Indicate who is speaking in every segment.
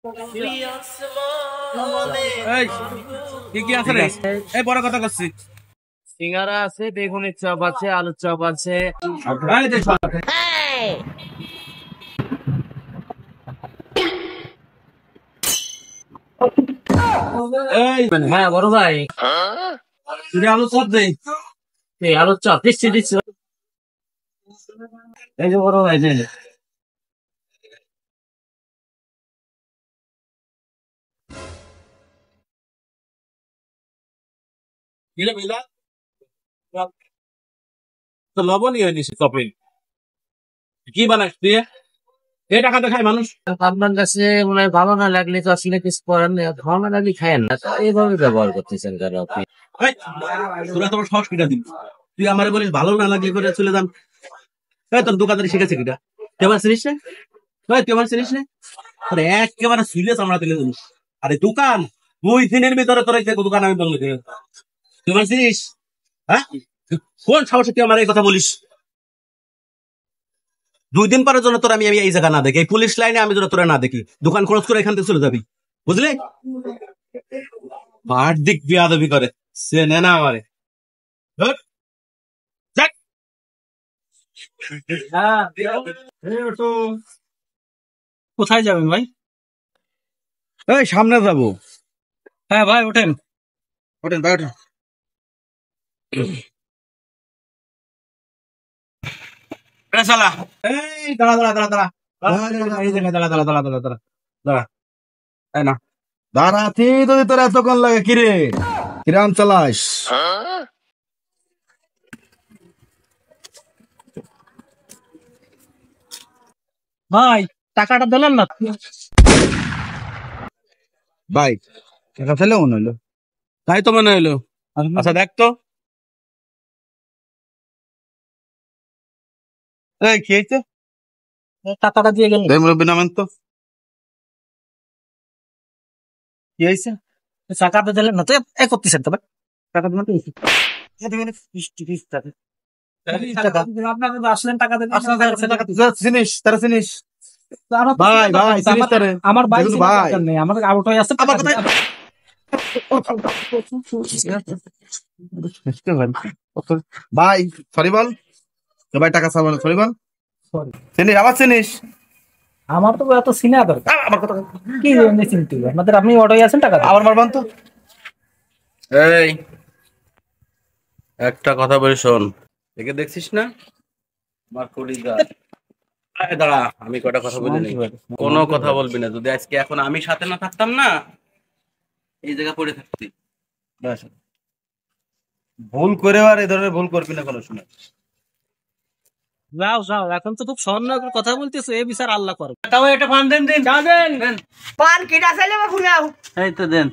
Speaker 1: এই কি কি আছে রে? এই বড় কথা করছি।
Speaker 2: সিঙ্গারা আছে, বেগুনের চপ আছে, আলুর চপ আছে।
Speaker 1: এই দেখ এই
Speaker 2: হ্যাঁ বড় ভাই,
Speaker 1: তুই আলু চপ দে।
Speaker 2: এই আলুর চপ দিচ্ছি দিচ্ছি।
Speaker 1: এই যে বড় ভাই যে কিলে মিলা তো লবণই হয়নি সে কপে কি বানাস তুই এই টাকা দেখায় মানুষ
Speaker 2: আপনার কাছে মনে হয় ভালো না লাগলে তো আসলে কিছু করার নেই, ভালো না লাগলে খায়েন না। এইভাবে ব্যবহার করতেছেন কেন আপনি?
Speaker 1: এই, তোরা তোমার সাহস কিটা দিবি তুই আমারে বলিস ভালো না লাগলে করে চলে যান। এই তোর দোকানদারি শিখেছে কিটা তুই আমার চিনিস না? তুই আমার চিনিস না? আরে একেবারে শুইলে চামড়া তুলে জানিস। আরে দোকান 2 দিনের ভিতরে তোর এই দোকান আমি বন্ধ করে দেব। তুই আমার চিনিস? হ্যাঁ কোন সাহসে তুই আমার এই কথা বলিস? 2 দিন পরের জন্য তোর আমি আমি এই জায়গা না দেখি, এই পুলিশ লাইনে আমি যেন তোরা না দেখি, দোকান খরচ করে এখান থেকে চলে যাবি, বুঝলি? মার দিক বিয়াদবি করে সে নে না আমারে। ধুর, যাক।
Speaker 3: কোথায় যাবেন ভাই?
Speaker 1: এই সামনে যাবো।
Speaker 3: হ্যাঁ ভাই ওঠেন।
Speaker 1: ওঠেন ভাই ওঠেন। এ শালা, এই দাঁড়া দাঁড়া দাঁড়া দাঁড়া এই জায়গায় দাঁড়া দাঁড়া দাঁড়া দাঁড়া দাঁড়া দাঁড়া এই না দাঁড়াতে যদি তোর এতক্ষণ লাগে কিরে কিরাম চালাস?
Speaker 3: ভাই টাকাটা দিলেন না?
Speaker 1: ভাই টাকা ফেলে মনে হইলো, তাই তো মনে হইলো। আচ্ছা দেখ তো এই কি হয়েছে,
Speaker 3: টাকাটা দিয়ে গেলেন।
Speaker 1: মুরব্বী নামেন তো কি হয়েছে?
Speaker 3: টাকাটা দিলেন না তো এ করতেছেন তো ভাই।
Speaker 1: টাকা দিবেন তো
Speaker 3: আপনাকে তো আসলেন টাকা দেবেন।
Speaker 1: চিনিস তারা চিনিস ভাই ভাই চিনিস তারে
Speaker 3: আমার ভাই
Speaker 1: দেখুন
Speaker 3: ভাই
Speaker 1: ভাই
Speaker 3: নেই, আমার আউটই আছে।
Speaker 1: আমার কথা ভাই সরি বল ভাই টাকা চাবো সরি বল
Speaker 3: সরি,
Speaker 1: চিনিস আবার চিনিস
Speaker 3: আমার তো এত সিনা দরকার।
Speaker 1: আমার কথা
Speaker 3: কি এমনি চিনতে হবে? আপনাদের আপনি অটোই আছেন টাকা দেন।
Speaker 1: আবার মারবান তো। এই একটা কথা বলি শোন, একে দেখছিস না আমার কলিজা? আরে দাঁড়া আমি কটা কথা বলি নাই, কোনো কথা বলবি না। যদি আজকে এখন আমি সাথে না থাকতাম না এই জায়গা পড়ে থাকতি। ব্যাস, ভুল করে আর এই ধরনের ভুল করবি না কোনো সময়।
Speaker 3: যাও যাও, এখন তো খুব স্বর্ণ কথা বলতেছে, এ বিচার আল্লাহ করবে।
Speaker 1: তাও একটা পান দেন দিন
Speaker 3: দেন
Speaker 4: পান কিটা চাইলে বা ফুলাও
Speaker 1: এই তো দেন।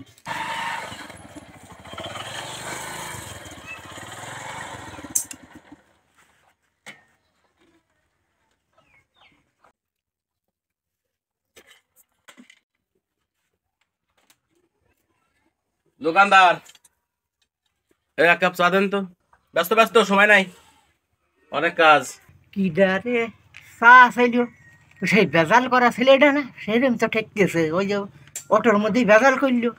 Speaker 1: দোকানদার এই এক কাপ চা দেন তো, ব্যস্ত ব্যস্ত সময় নাই, অনেক কাজ।
Speaker 4: কিডা রে চা চাইলো সেই ভেজাল করা ছেলেটা না, সেরকম তো ঠেকতেছে। ওই যে অটোর মধ্যেই ভেজাল করলো।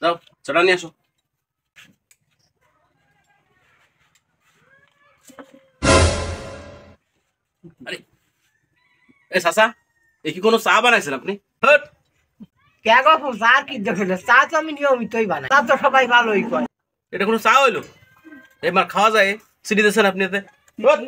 Speaker 1: যাও চাটা নিয়ে আসো। আরে এ চাচা এ কি কোনো চা বানাইছেন আপনি? হট!
Speaker 4: কে গো চা কি দেখছিল? চা তো আমি নিয়মিতই বানাই, চা তো সবাই ভালোই কয়।
Speaker 1: এটা কোনো চা হইলো? এবার খাওয়া যায় চিনি দিয়েছেন আপনি এতে? হট!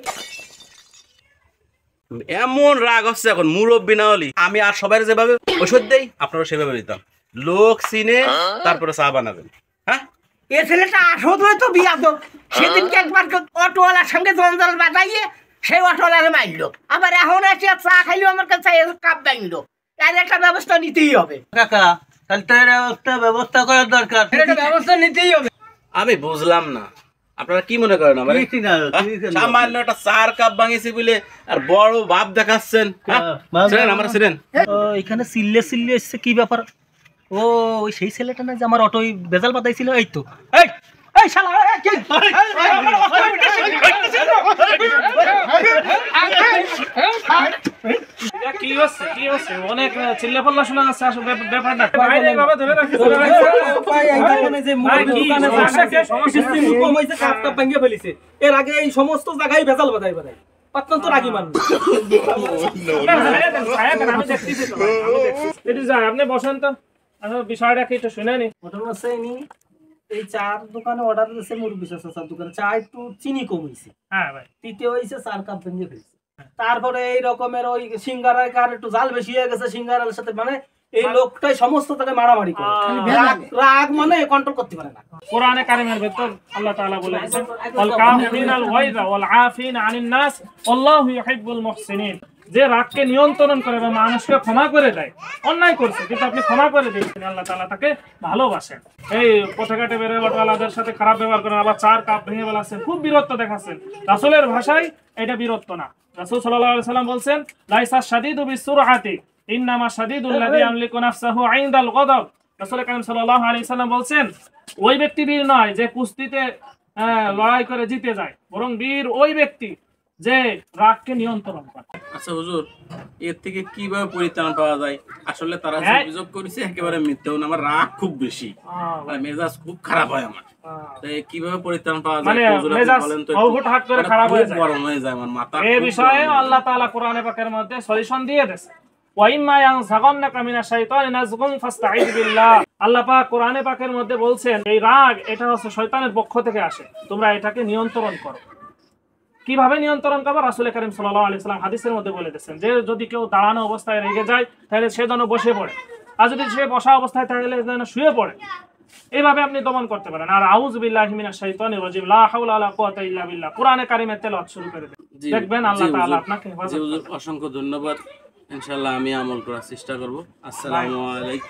Speaker 1: এমন রাগ হচ্ছে এখন, মুরব্বি না হলি আমি আর সবাই যেভাবে ওষুধ দেই আপনারা সেভাবে দিতাম। লোক চিনে তারপরে চা বানাবেন। হ্যাঁ
Speaker 4: এ ছেলেটা আসত হয়তো বিয়া তো সেদিনকে একবার অটোওয়ালার সঙ্গে জঞ্জাল বাজাইয়ে সেই অটোওয়ালারে মারলো, আবার এখন এসে চা খাইলো আমার কাছে কাপ ভাঙলো। তার একটা ব্যবস্থা নিতেই হবে
Speaker 3: কাকা, তাহলে তো এর একটা ব্যবস্থা করার দরকার।
Speaker 4: একটা ব্যবস্থা নিতেই হবে।
Speaker 1: আমি বুঝলাম না আপনারা কি মনে করেন আমার সামান্য একটা চার কাপ ভাঙিয়েছি বলে আর বড় ভাব দেখাচ্ছেন? ছিলেন আমরা ছিলেন
Speaker 3: ও এখানে সিল্লে সিল্লে এসছে কি ব্যাপার? ও ওই সেই ছেলেটা না যে আমার অটোই বেজাল পাতাইছিল। এই তো এই এই এই শালা এই কি
Speaker 5: কি হচ্ছে অনেক চিল্লা পাল্লা শোনা যাচ্ছে আসলে ব্যাপারটা বাইরে এইভাবে ধরে রাখি
Speaker 3: ভাই এই দেখেন যে মুরগির দোকানে যাচ্ছে সিস্টেম কম হইছে কাপটা ভেঙে ফেলিছে এর আগে এই সমস্ত জায়গায় ভেজাল বাদাই অত্যন্ত রাগী মানুষ
Speaker 5: আমি দেখতেছি তো এটি যাই আপনি বসেন তো আসলে বিষয়টা কি একটু শুনে নি
Speaker 3: ঘটনা হচ্ছে ইনি এই চার দোকানে অর্ডার দিয়েছে মুরগি চার দোকানে চা একটু চিনি কম হয়েছে
Speaker 5: হ্যাঁ ভাই
Speaker 3: তৃতীয় হয়েছে 4 কাপ ভেঙে ফেলছে তারপরে এই রকমের ওই সিঙ্গারার কার একটু জাল বেশি হয়ে গেছে সিঙ্গারার সাথে মানে এই লোকটাই সমস্ত তাকে মারামারি করে রাগ মানে কন্ট্রোল করতে পারে না
Speaker 5: কোরআনে কারিমের ভিতর আল্লাহ তাআলা বলেছেন ওয়াল কাযিমিনাল গায়যা ওয়াল আফিনা আনিন নাস আল্লাহু ইউহিব্বুল মুহসিনিন যে রাগকে নিয়ন্ত্রণ করে বা মানুষকে ক্ষমা করে দেয় অন্যায় করছে কিন্তু আপনি ক্ষমা করে দিয়েছেন আল্লাহ তাআলা তাকে ভালোবাসেন এই পথঘাটে বের হওয়ালাদের সাথে খারাপ ব্যবহার করেন আবার 4 কাপ ভেঙে ফেলাচ্ছেন খুব বীরত্ব দেখাচ্ছেন রাসূলের ভাষায় এটা বীরত্ব না রাসূল সাল্লাল্লাহু আলাইহি সাল্লাম বলেন লাইসা শাদীদু বিসুরআতি ইন্নামা শাদীদুল লাযী ইয়ামলিকু নাফসাহু ইনদাল গযব রাসূল কারীম সাল্লাল্লাহু আলাইহি সাল্লাম বলেন ওই ব্যক্তি বীর নয় যে কুস্তিতে লড়াই করে জিতে যায় বরং বীর ওই ব্যক্তি যে রাগকে নিয়ন্ত্রণ করে
Speaker 1: আচ্ছা হুজুর এর থেকে কিভাবে পরিত্রাণ পাওয়া যায় আসলে তারা যে অভিযোগ করেছে একেবারে মিথ্যেও না আমার রাগ খুব বেশি আর মেজাজ খুব খারাপ হয় আমার তো কিভাবে পরিত্রাণ পাওয়া যায়
Speaker 5: মানে
Speaker 1: হুজুর আপনি
Speaker 5: মেজাজ
Speaker 1: বলেন তো
Speaker 5: হুটহাট করে খারাপ হয়ে যায়
Speaker 1: গরম হয়ে যায় আমার মাথা
Speaker 5: এই বিষয়ে আল্লাহ তাআলা কোরআনে পাকের মধ্যে সলিউশন দিয়ে দেন ওয়া ইম্মা ইয়ানসাগান্নাকা মিনাশ শাইতানি নাজগুন ফাস্তাঈদ বিল্লাহ আল্লাহ পাক কোরআনে পাকের মধ্যে বলছেন এই রাগ এটা হচ্ছে শয়তানের পক্ষ থেকে আসে তোমরা এটাকে নিয়ন্ত্রণ করো কিভাবে নিয়ন্ত্রণ করবে রাসূল কারীম সাল্লাল্লাহু আলাইহি সাল্লাম হাদিসের মধ্যে বলে দিয়েছেন যে যদি কেউ দাঁড়ানো অবস্থায় রেগে যায় তাহলে সে যেন বসে পড়ে আর যদি সে বসা অবস্থায় তাহলে যেন শুয়ে পড়ে এইভাবে আপনি দমন করতে পারেন আর আউযু বিল্লাহি মিনাশ শাইতানির রাজিম লা হাওলা ওয়ালা কুওয়াতা ইল্লা বিল্লাহ কোরআনে কারীমের তেলাওয়াত শুরু করে দেন দেখবেন আল্লাহ তাআলা আপনাকে হেফাজত করবেন
Speaker 1: অসংখ্য ধন্যবাদ ইনশাআল্লাহ আমি আমল করার চেষ্টা করব আসসালামু আলাইকুম